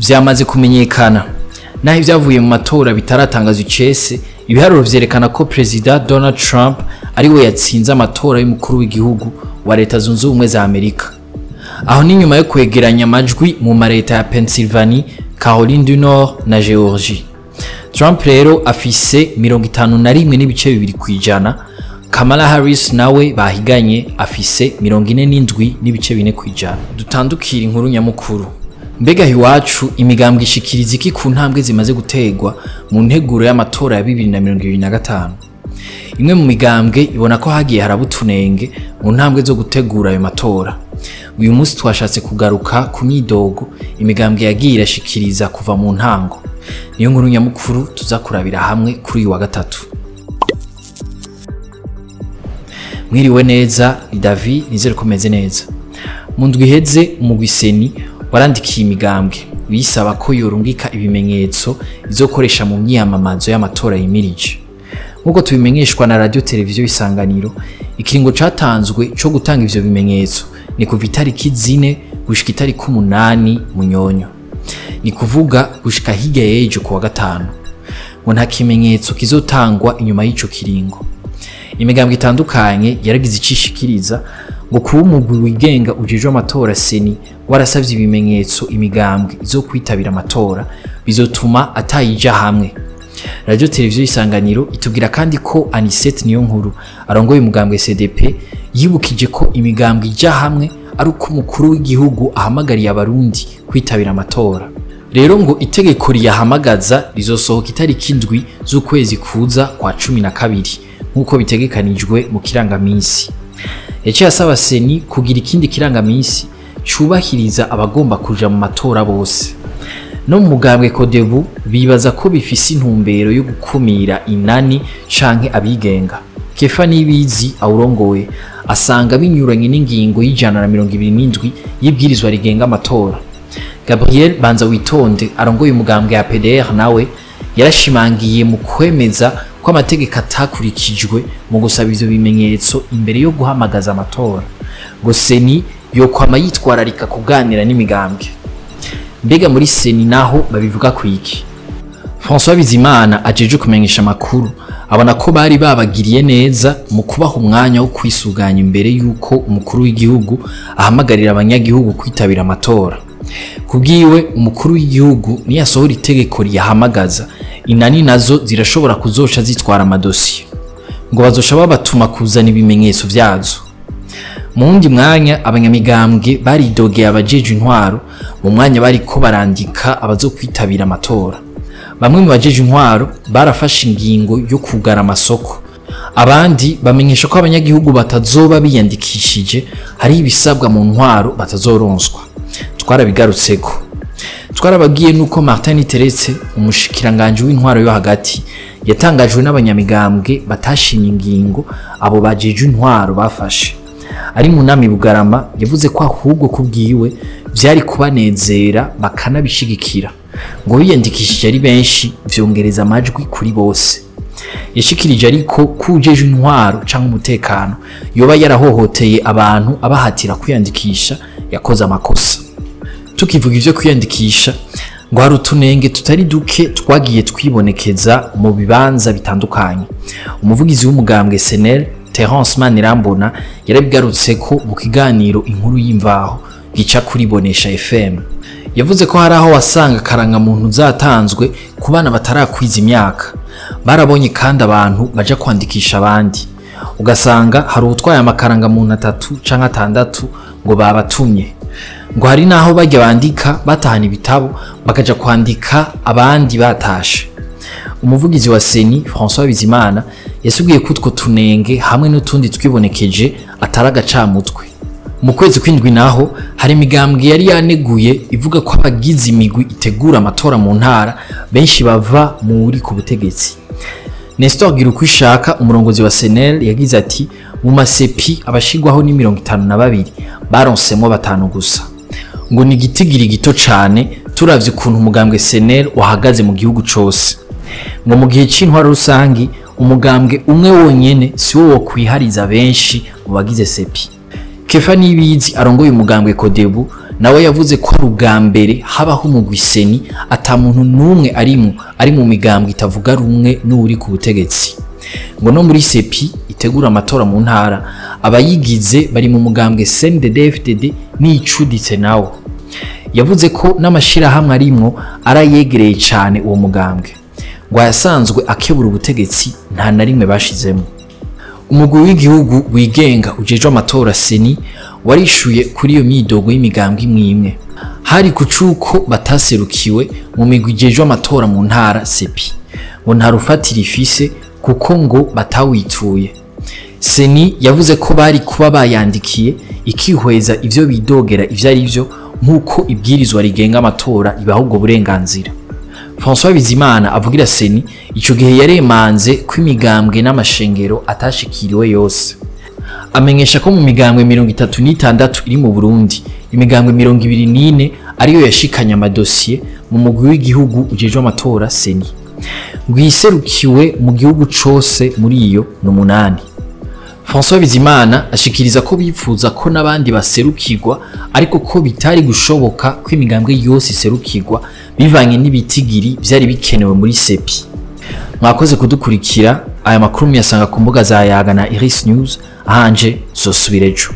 vyamaze kumenyekana naho ivyavuye mu matora bitaratangazwa icese. Ibiharuro vyerekana ko President Donald Trump ari we yatsinze amatora y'umukuru w'igihugu wa Leta Zunze Ubumwe za Amerika. Aho ni nyuma yo kwegeranya amajwi mu mareta ya Pennsylvania, Caroline du Nord na Georgie. Trump rero afise 51.2%, Kamala Harris nawe bahiganye afise 47.4%. Dutandukira inkuru nyamukuru. Mbega hiwacu imigambwe ishikiriza iki ku ntambwe zimaze gutegwa mu nteguro y'amatora ya 2025? Imwe mu migambwe ibona ko hagiye harabutunenge mu ntambwe zo gutegura ayo matora. Uyu munsi twashatse kugaruka ku myidogo imigambwe yagiye irashikiriza kuva mu ntango. Niyo nkuru nyamukuru tuza kurabira hamwe kuri uyu wa gatatu. Mwiriwe neza, ni David, nizere ko meze neza. Mu ndwi iheze umugwi CENI warandikiye imigambwe wisaba ko yorungika ibimenyetso izokoresha mu myiyamamazo y'amatora yimirije. Nkuko tubimenyeshwa na radio televiziyo Isanganiro, ikiringo catanzwe cyo gutanga ivyo bimenyetso ni kuva itariki 4 gushika itariki 8 Munyonyo. Ni kuvuga gushika hirya y'ejo kuwa gatanu. Ngo nta kimenyetso kizotangwa inyuma y'ico kiringo. Imigambwe itandukanye yaragize icishikiriza ngo kuba umugwi wigenga ujejwe amatora CENI warasavye ibimenyetso imigambwe izo kwitabira amatora bizotuma atayija hamwe. Radio televiziyo Isanganiro itubwira kandi ko Anisette niyo nkuru arongoye umugambwe CDP yibukije ko imigambwe ija hamwe ari uko umukuru w'igihugu ahamagariye abarundi kwitabira amatora. Rero ngo itegeko riyahamagaza rizosohoka itariki 7 z'ukwezi kuza kwa 12 nkuko bitegekanijwe mu kirangamisi. Yaciye asaba CENI kugira ikindi kirangamisi cubahiriza abagomba kuja mu matora bose. No mu mugambwe Kodebu bibaza ko bifise intumbero yo gukumira inani canke abigenga. Kefa Nibizi awurongoye asanga binyuranye n'ingingo y'127 y'ibwirizwa rigenga amatora. Gabriel Banza Witonde arongoye umugambwe ya PDR nawe yarashimangiye mu kwemeza ko amategeko atakurikijwe mu gusaba ivyo bimenyetso imbere yo guhamagaza amatora. Ngo CENI yokwama yitwararika kuganira n'imigambwe. Mbega muri CENI naho babivuga kwiki? François Bizimana ajeje kumenyesha makuru abona ko bari babagiriye neza mu kubaha umwanya wo kwisuganya imbere yuko umukuru w'igihugu ahamagarira abanyagihugu kwitabira amatora. Kubwiwe umukuru w'igihugu ni yasohora itegeko riyahamagaza, inani nazo zirashobora kuzoca zitwara amadosiye. Ngo bazosha babatuma kuzana ibimenyetso vyazo. Mu wundi mwanya abanyamigambwe baridogeye abajeje intwaro mu mwanya bariko barandika abazokwitabira amatora. Bamwe mu bajeje intwaro barafashe ingingo yo kugara amasoko. Abandi bamenyesha ko abanyagihugu batazoba biyandikishije hari ibisabwa mu ntwaro batazoronswa. Twarabigarutseko. Twarababwiye nuko Martin Teretse umushikiranganje w'intwaro yo hagati yatangajwe n'abanyamigambwe batashimye ingingo abo bajeje intwaro bafashe. Ari mu nami Bugarama yavuze ko ahubwo kubwiwe vyari kubanezera bakanabishigikira. Ngo biyandikishije ari benshi vyongereza amajwi kuri bose. Yashikirije ariko kujeje intwaro canke umutekano yoba yarahohoteye abantu abahatira kwiyandikisha yakoze amakosa. Tukivuga ivyo kwiyandikisha ngo hari utunenge tutari duke twagiye twibonekeza mu bibanza bitandukanye. Umuvugizi w'umugambwe CENI Terence Manirambona yarabigarutse ko mu kiganiro inkuru y'imvaho gica kuri Bonesha FM. Yavuze ko hari aho wasanga karanga muntu zatanzwe ku bana batarakwiza imyaka. Barabonye kandi abantu baja kwandikisha abandi. Ugasanga hari utwaye amakaranga muntu 3 canke 6 ngo babatumye. Ngo hari naho bajya bandika batahana ibitabo bakaja kwandika abandi batashe. Umuvugizi wa CENI François Bizimana yasubiye kutwo tunenge hamwe n'utundi twibonekeje ataragacamutwe. Mu kwezi kw'indwi naho hari imigambwe yari yaneguye ivuga ko abagize imigwi itegura amatora mu ntara benshi bava muri ku butegetsi. Nestor Girukwishaka umurongozi wa CENI yagize ati mu masepi abashigwaho ni 52 baronsemo 5 gusa. Ngo ni gitigiri gito cane turavye ukuntu umugambwe CENI wahagaze mu gihugu cose. Ngo mu gihe c'intwaro rusangi umugambwe umwe wonyene si wo kwihariza benshi mu bagize sepi. Kefa Nibizi arongoye umugambwe Kodebu nawe yavuze ko ari ubwa mbere habaho umugwi CENI ata muntu n'umwe ari mu migambwe itavuga rumwe n'uri ku butegetsi. Ngo no muri sepi itegura amatora mu ntara abayigize bari mu mugambwe CNDD-FDD n'icuditse nawo. Yavuze ko n'amashirahamwe arimwo arayegereye cyane uwo mugambwe, ngo yasanzwe akebura ubutegetsi nta na rimwe bashizemo. Umugwi w'igihugu wigenga ujejwe amatora CENI warishuye kuri iyo myidogo y'imigambwe imwe. Hari kucuko bataserukiwe mu migwi ijejwe amatora mu ntara sepi, ngo nta rufatira ifise kuko ngo batawituye. CENI yavuze ko bari kuba bayandikiye ikihweza ivyo bidogera ivyo ari vyo nkuko ibwirizwa rigenga amatora ibaho ubwo burenganzira. François Bizimana avugira CENI ico gihe yaremanze ko imigambwe n'amashengero atashikiriwe yose. Amenyesha ko mu migambwe 36 iri mu Burundi, imigambwe 24 ariyo yashikanye amadosiye mu mugwi w'igihugu ujejwe amatora CENI. Gwiserukiwe mu gihugu cose muri iyo n'umunani. François Bizimana ashikiriza ko bipfuza ko nabandi baserukirwa ariko ko bitari gushoboka ko imigambwe yose iserukirwa bivanye n'ibitigiri byari bikenewe muri sepi. Mwakoze kudukurikira, aya makuru myasanga ku mbuga za Yaga na Iris News, ahanje zosubirejo.